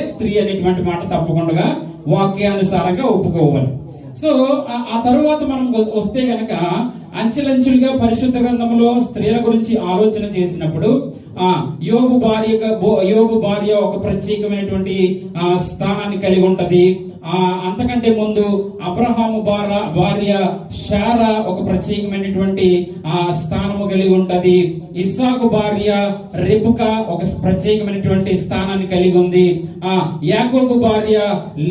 స్త్రీ అనేటువంటి మాట తప్పకుండా వాక్యానుసారంగా ఒప్పుకోవాలి. సో ఆ తరువాత మనం వస్తే గనక అంచెలంచులుగా పరిశుద్ధ గ్రంథంలో స్త్రీల గురించి ఆలోచన చేసినప్పుడు యోబు భార్య ఒక ప్రత్యేకమైనటువంటి స్థానాన్ని కలిగి ఉంటది. అంతకంటే ముందు అబ్రహాము భార్య శారా ఒక ప్రత్యేకమైనటువంటి స్థానము కలిగి ఉంటది. ఇస్సాకు భార్య రెబెకా ఒక ప్రత్యేకమైనటువంటి స్థానాన్ని కలిగి ఉంది. యాకోబు భార్య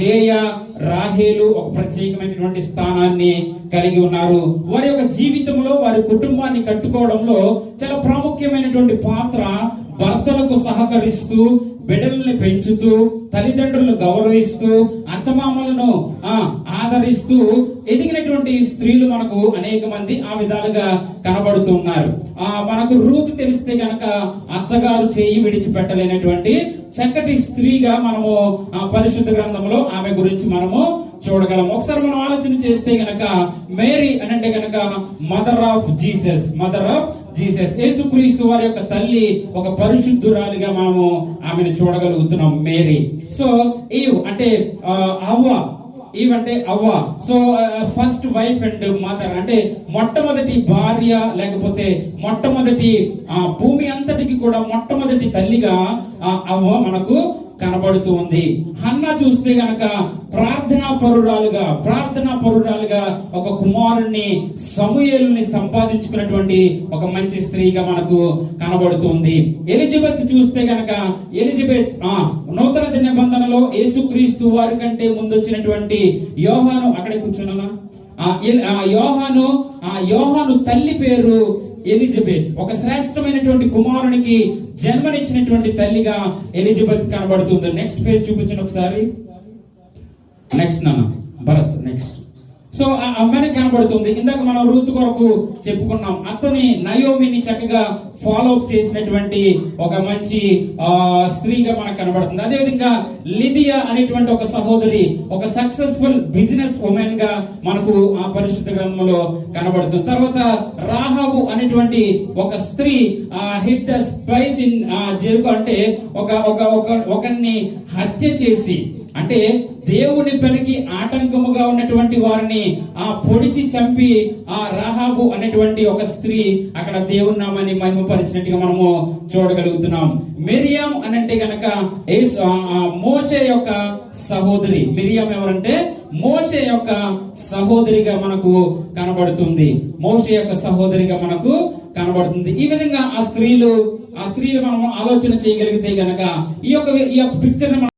లేయా రాహేలు ఒక ప్రత్యేకమైనటువంటి స్థానాన్ని కలిగి ఉన్నారు. వారి యొక్క జీవితంలో వారి కుటుంబాన్ని కట్టుకోవడంలో చాలా ప్రాముఖ్యమైనటువంటి పాత్ర భర్తలకు సహకరిస్తూ, బిడ్డల్ని పెంచుతూ, తల్లిదండ్రులను గౌరవిస్తూ, అత్తమామలను ఆదరిస్తూ ఎదిగినటువంటి స్త్రీలు మనకు అనేక మంది ఆ విధాలుగా కనబడుతున్నారు. మనకు రూతు తెలిస్తే గనక అత్తగారు చేయి విడిచిపెట్టలేనటువంటి చక్కటి స్త్రీగా మనము పరిశుద్ధ గ్రంథంలో ఆమె గురించి మనము చూడగలం. ఒకసారి మనం ఆలోచన చేస్తే గనక మేరీ అని అంటే గనక మదర్ ఆఫ్ జీసస్ యేసుక్రీస్తు వారి యొక్క తల్లి, ఒక పరిశుద్ధురాలిగా మనము ఆమెను చూడగలుగుతున్నాం మేరీ. సో ఈవ్ అంటే అవ్వ. So first wife and mother అంటే మొట్టమొదటి భార్య, లేకపోతే మొట్టమొదటి భూమి అంతటికి కూడా మొట్టమొదటి తల్లిగా అవ్వ మనకు కనబడుతూ ఉంది. హన్నా చూస్తే గనక ప్రార్థనా పరురాలుగా ఒక కుమారుణ్ణి సమూయేలుని సంపాదించుకున్నటువంటి ఒక మంచి స్త్రీగా మనకు కనబడుతుంది. ఎలిజబెత్ చూస్తే గనక నూతన నిబంధనలో యేసుక్రీస్తు వారి కంటే ముందు వచ్చినటువంటి యోహాను, అక్కడే కూర్చున్నానా, యోహాను తల్లి పేరు ఎలిజబెత్. ఒక శ్రేష్టమైనటువంటి కుమారునికి జన్మనిచ్చినటువంటి తల్లిగా ఎలిజబెత్ కనబడుతుంది. నెక్స్ట్ పేజ్ చూపించండి ఒకసారి. నెక్స్ట్ భరత్. నెక్స్ట్ సో ఆ అమ్మాయి కనబడుతుంది. ఇందాక మనం రూతు కొరకు చెప్పుకున్నాం. అతని నయోమిని చక్కగా ఫాలో అప్ చేసినటువంటి ఒక మంచి స్త్రీగా మనకు కనబడుతుంది. అదేవిధంగా లిదియా అనేటువంటి ఒక సహోదరి, ఒక సక్సెస్ఫుల్ బిజినెస్ ఉమెన్ గా మనకు ఆ పరిశుద్ధ గ్రంథంలో కనబడుతుంది. తర్వాత రాహాబు అనేటువంటి ఒక స్త్రీ hit the spice in Jericho అంటే ఒకరిని హత్య చేసి, అంటే దేవుని పనికి ఆటంకముగా ఉన్నటువంటి వారిని పొడిచి చంపి రాహాబు అనేటువంటి ఒక స్త్రీ అక్కడ దేవుని నామాన్ని మహిమపరిచినట్టుగా మనము చూడగలుగుతున్నాం. మిరియాం అనంటే గనక మోషే యొక్క సహోదరి. మిరియాం ఎవరంటే మోషే యొక్క సహోదరిగా మనకు కనబడుతుంది. ఈ విధంగా ఆ స్త్రీలు మనం ఆలోచన చేయగలిగితే గనక ఈ యొక్క పిక్చర్